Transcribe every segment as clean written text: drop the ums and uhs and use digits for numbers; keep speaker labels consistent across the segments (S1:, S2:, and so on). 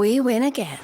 S1: we win again.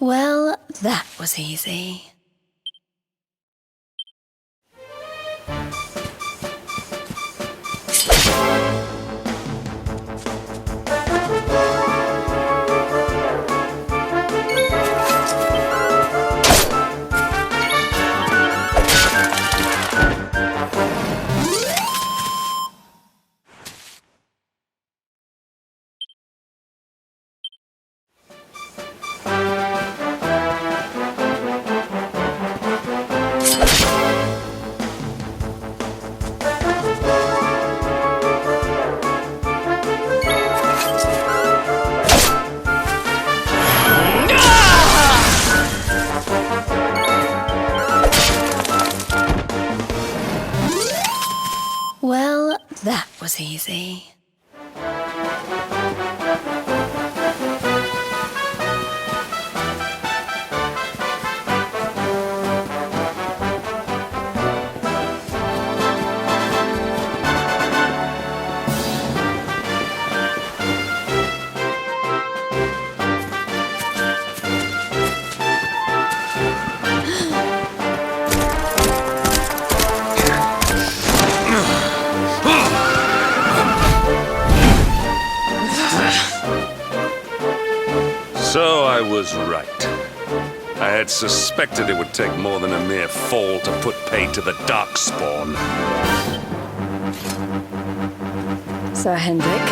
S1: Well, that was easy. Well, that was easy.
S2: So I was right. I had suspected it would take more than a mere fall to put paid to the Darkspawn.
S1: Sir Hendrik?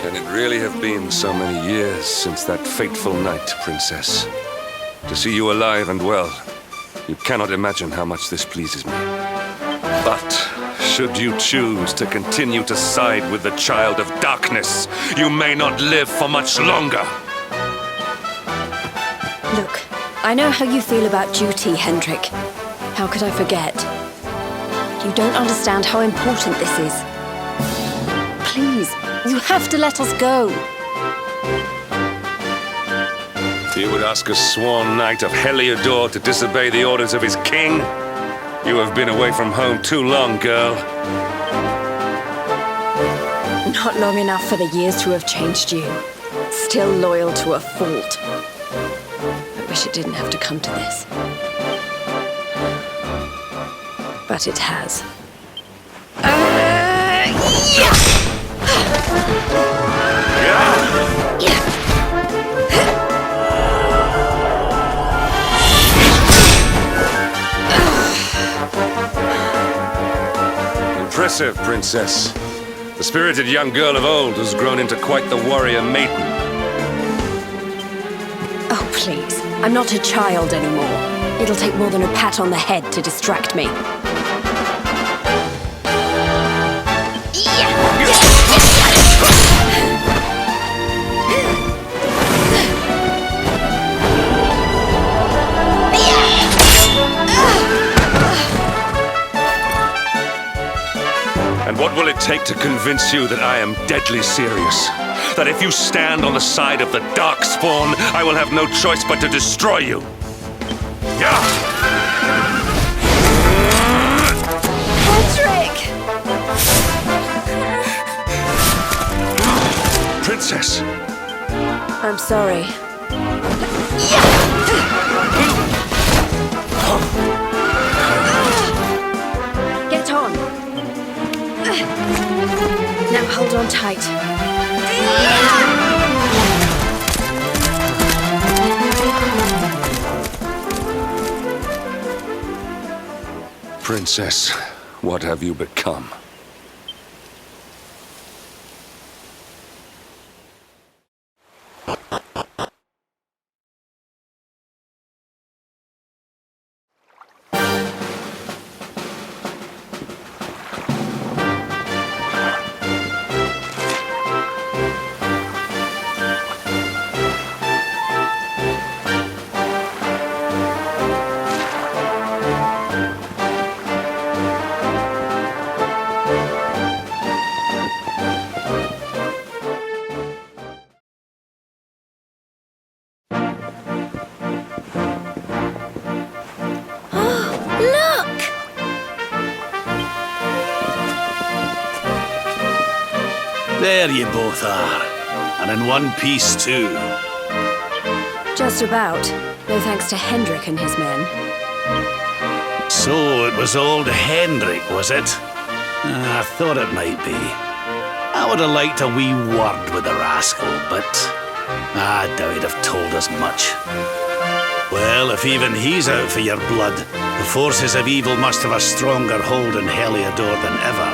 S2: Can it really have been so many years since that fateful night, Princess? To see you alive and well, you cannot imagine how much this pleases me. But should you choose to continue to side with the Child of Darkness, you may not live for much longer.
S1: Look, I know how you feel about duty, Hendrik. How could I forget? You don't understand how important this is. Please, you have to let us go.
S2: You would ask a sworn knight of Heliodor to disobey the orders of his king? You have been away from home too long, girl.
S1: Not long enough for the years to have changed you. Still loyal to a fault. I wish it didn't have to come to this. But it has.
S2: Impressive, Princess. The spirited young girl of old has grown into quite the warrior maiden.
S1: Oh, please. I'm not a child anymore. It'll take more than a pat on the head to distract me.
S2: And what will it take to convince you that I am deadly serious? That if you stand on the side of the Darkspawn, I will have no choice but to destroy you? Yeah!
S1: Hendrik!
S2: Princess!
S1: I'm sorry. Get on. Now hold on tight.
S2: Princess, what have you become?
S1: Look!
S3: There you both are. And in one piece, too.
S1: Just about. No thanks to Hendrik and his men.
S3: So it was old Hendrik, was it? I thought it might be. I would have liked a wee word with the rascal, but I doubt he'd have told us much. Well, if even he's out for your blood, the forces of evil must have a stronger hold in Heliodor than ever.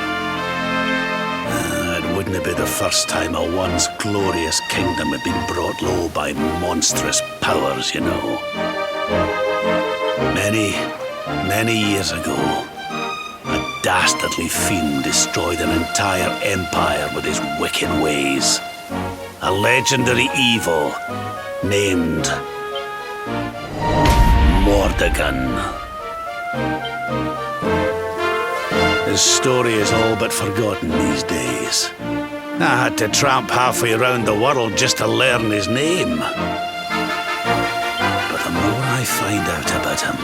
S3: It wouldn't be the first time a once glorious kingdom had been brought low by monstrous powers, you know. Many years ago, a dastardly fiend destroyed an entire empire with his wicked ways. A legendary evil named Mordegon. His story is all but forgotten these days. I had to tramp halfway around the world just to learn his name. But the more I find out about him,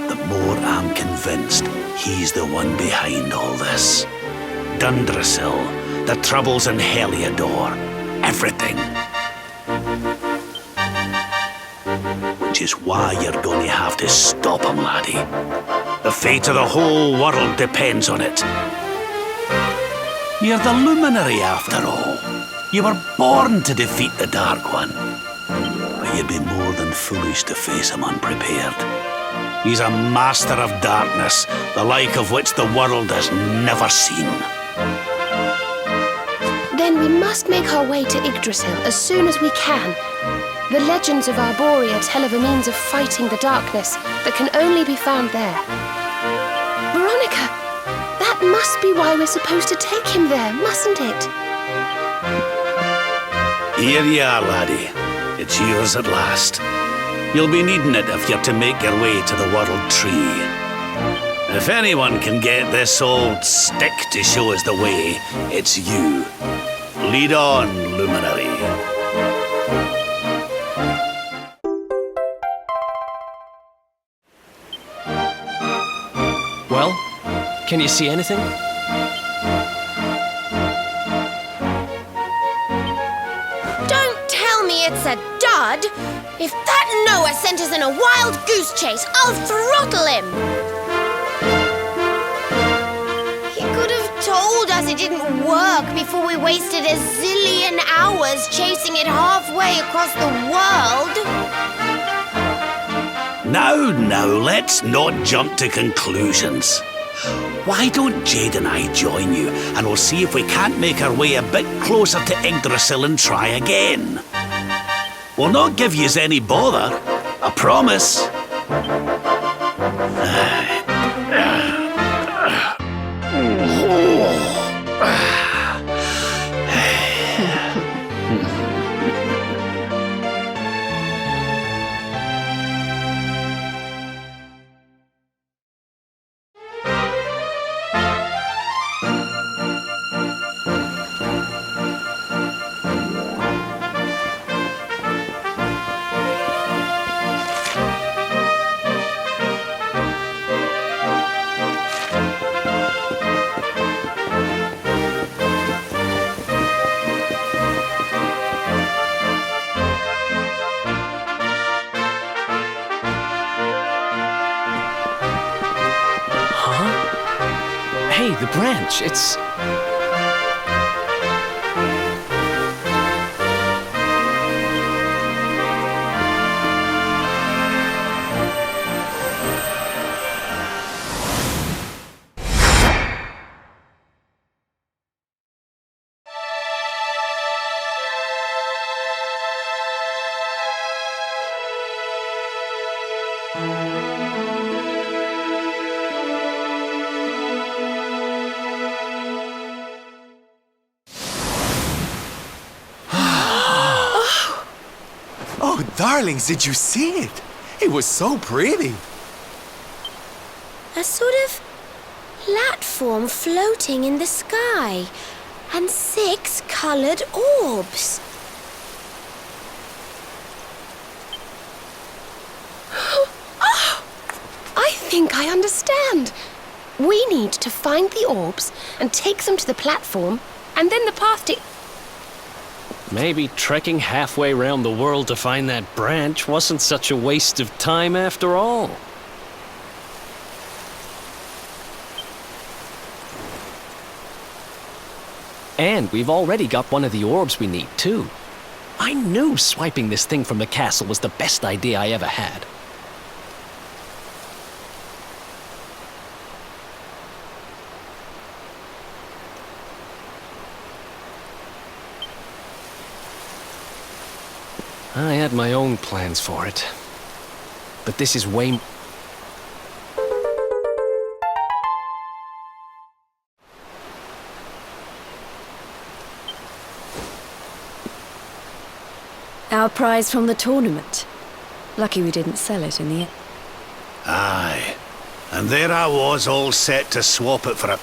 S3: the more I'm convinced he's the one behind all this. Dundrasil, the troubles in Heliodor, everything. Which is why you're going to have to stop him, laddie. The fate of the whole world depends on it. You're the luminary, after all. You were born to defeat the Dark One. But you'd be more than foolish to face him unprepared. He's a master of darkness, the like of which the world has never seen.
S4: Then we must make our way to Yggdrasil as soon as we can. The legends of Arborea tell of a means of fighting the darkness that can only be found there. Veronica, that must be why we're supposed to take him there, mustn't it?
S3: Here you are, laddie. It's yours at last. You'll be needing it if you're to make your way to the World Tree. If anyone can get this old stick to show us the way, it's you. Lead on, Luminary.
S5: Well, can you see anything?
S6: Don't tell me it's a dud! If that Noah sent us in a wild goose chase, I'll throttle him! He could have told us it didn't work before we wasted a zillion hours chasing it halfway across the world.
S3: Now, let's not jump to conclusions. Why don't Jade and I join you, and we'll see if we can't make our way a bit closer to Yggdrasil and try again. We'll not give yous any bother, I promise.
S5: Hey, the branch, it's...
S7: Oh, darlings, did you see it? It was so pretty.
S6: A sort of platform floating in the sky, and 6 coloured orbs.
S4: I think I understand. We need to find the orbs and take them to the platform, and then the path to...
S5: Maybe trekking halfway around the world to find that branch wasn't such a waste of time after all. And we've already got one of the orbs we need, too. I knew swiping this thing from the castle was the best idea I ever had. I had my own plans for it. But this is way...
S1: Our prize from the tournament. Lucky we didn't sell it in the end.
S3: Aye. And there I was, all set to swap it for a...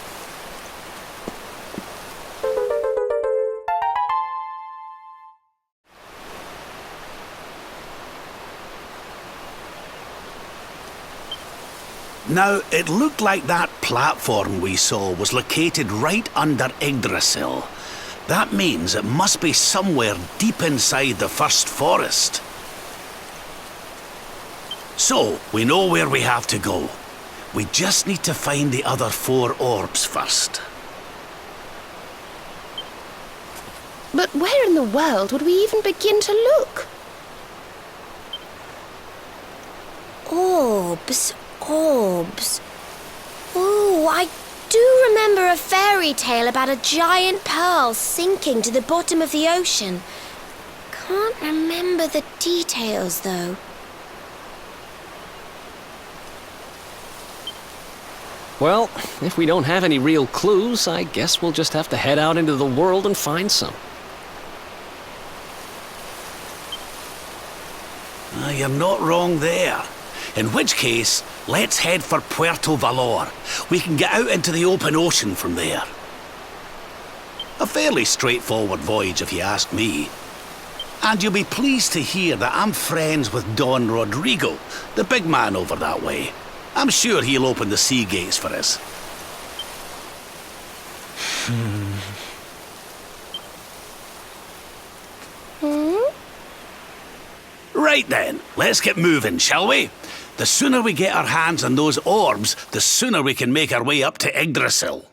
S3: Now, it looked like that platform we saw was located right under Yggdrasil. That means it must be somewhere deep inside the first forest. So, we know where we have to go. We just need to find the other 4 orbs first.
S4: But where in the world would we even begin to look?
S6: Orbs. Orbs. Oh, I do remember a fairy tale about a giant pearl sinking to the bottom of the ocean. Can't remember the details, though.
S5: Well, if we don't have any real clues, I guess we'll just have to head out into the world and find some.
S3: You're not wrong there. In which case, let's head for Puerto Valor. We can get out into the open ocean from there. A fairly straightforward voyage, if you ask me. And you'll be pleased to hear that I'm friends with Don Rodrigo, the big man over that way. I'm sure he'll open the sea gates for us. Right then, let's get moving, shall we? The sooner we get our hands on those orbs, the sooner we can make our way up to Yggdrasil.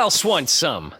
S5: else wants some?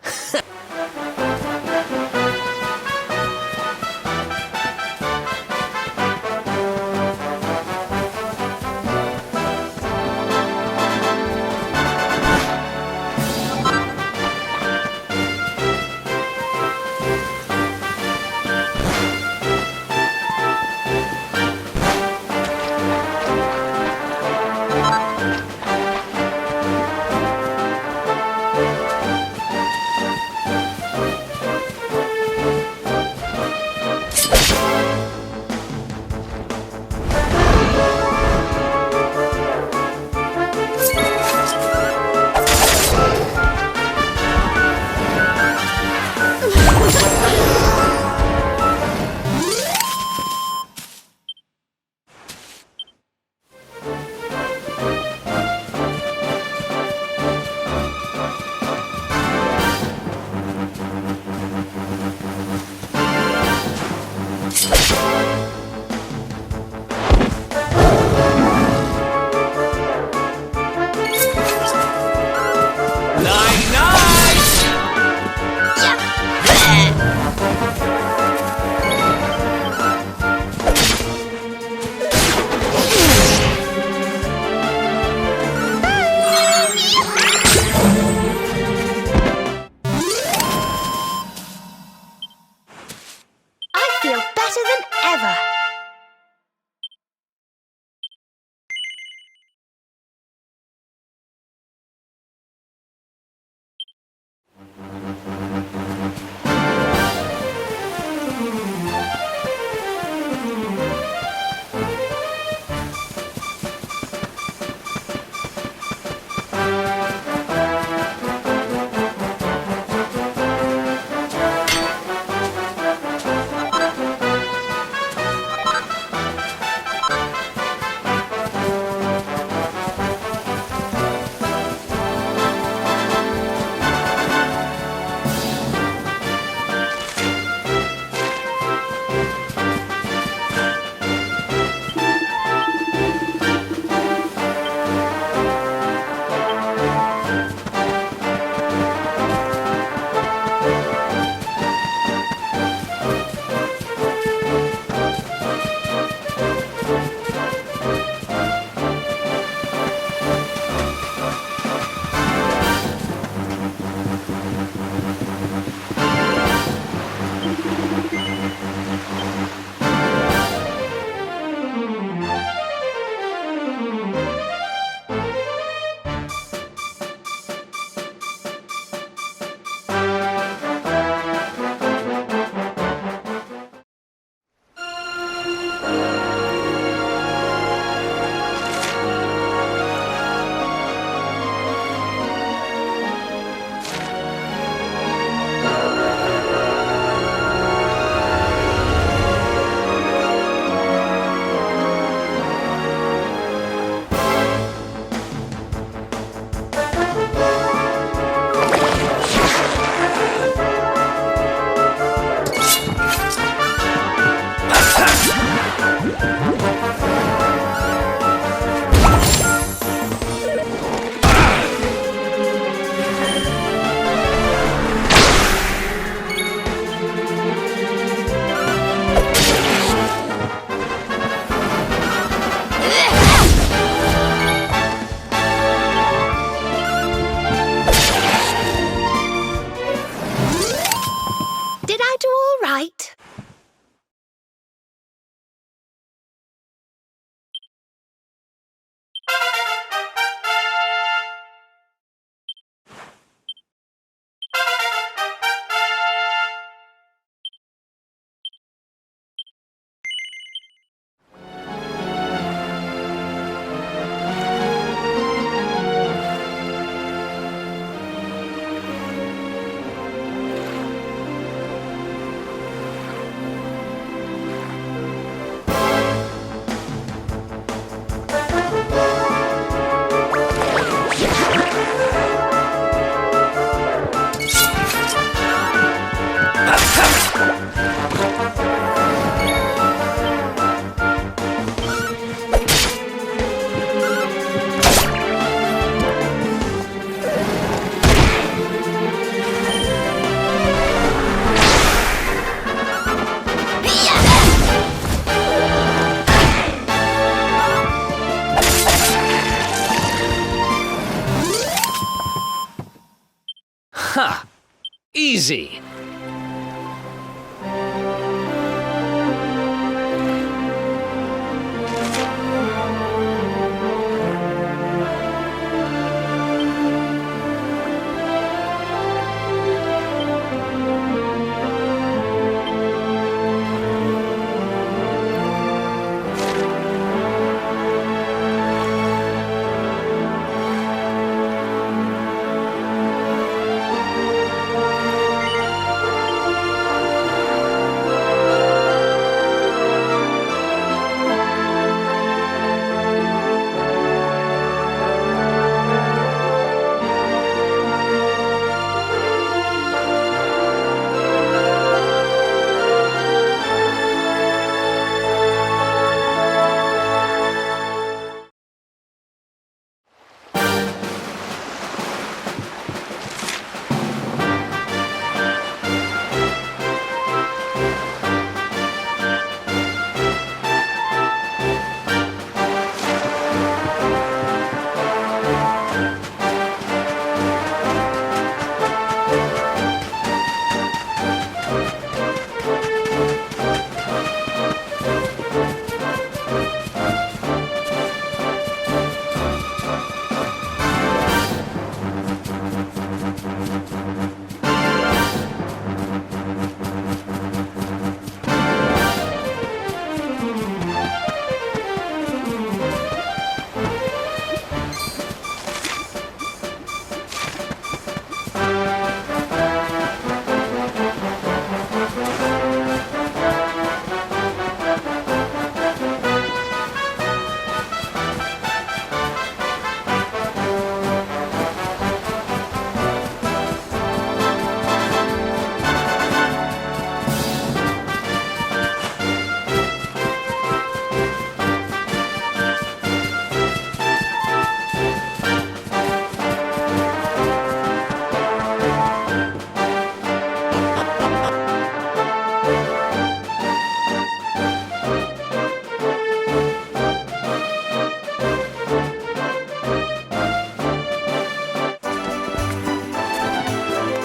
S5: easy.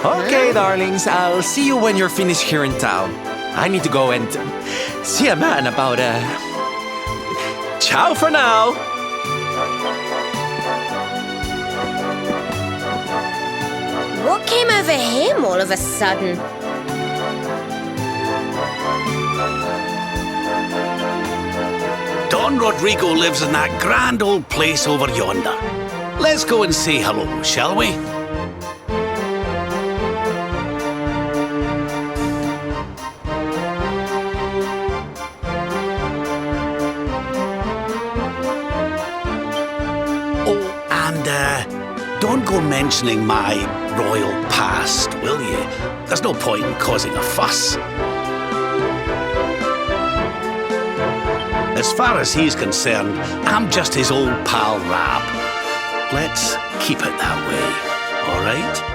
S7: Okay, darlings, I'll see you when you're finished here in town. I need to go and see a man about Ciao for now!
S6: What came over him all of a sudden?
S3: Don Rodrigo lives in that grand old place over yonder. Let's go and say hello, shall we? Oh, and don't go mentioning my royal past, will you? There's no point in causing a fuss. As far as he's concerned, I'm just his old pal Rab. Let's keep it that way, all right?